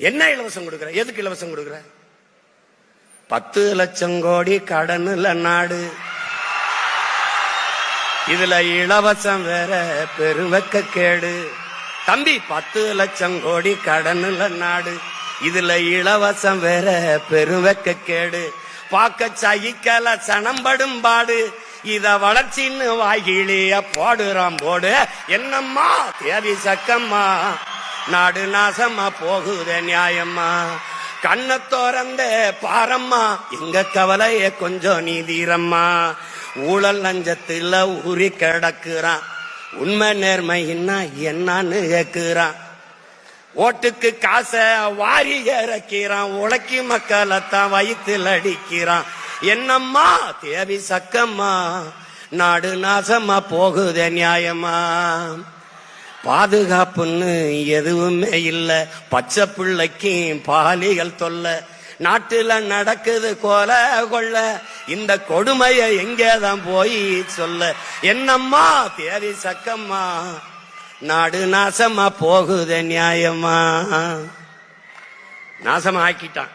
என்ன இலவசம் கொடுக்குற? எதுக்கு இலவசம் கொடுக்குற? 10 லட்சம் கோடி கடனுல நாடு, இதுல இலவசம் வேற பெருவெக்க கேடு. தம்பி, 10 லட்சம் கோடி கடனுல நாடு, இதுல இலவசம் வேற பெருவெக்க கேடு. பாக்க சகிக்கல சனம்படும் பாடு, இத வளர்ச்சின்னு வாயிலிய போடுறான் போடு. என்னம்மா தேதி சக்கம்மா, நாடு நாசமா போகுதே நியாயம்மா. கண்ண தோறந்த பாரம்மா, எங்க கவலைய கொஞ்சம் நீதீரம்மா. ஊழல் லஞ்சத்துல ஊறி கிடக்குறான், உண்மை நேர்மைன்னா என்னன்னு கேக்குறான். ஓட்டுக்கு காசை வாரி இறக்கிறான், உழைக்கி மக்களைத்தான் வயிற்றில் அடிக்கிறான். என்னம்மா தேவி சக்கம்மா, நாடு நாசமா போகுதே நியாயமா. பாதுகாப்புன்னு எதுவுமே இல்ல, பச்சை பிள்ளைக்கும் பாலிகள் தொல்ல. நாட்டுல நடக்குது கொல கொள்ள, இந்த கொடுமைய எங்கேதான் போய் சொல்ல. என்னம்மா தேவி சக்கம்மா, நாடு நாசமா போகுதே நியாயமா. நாசமா ஆக்கிட்டான்.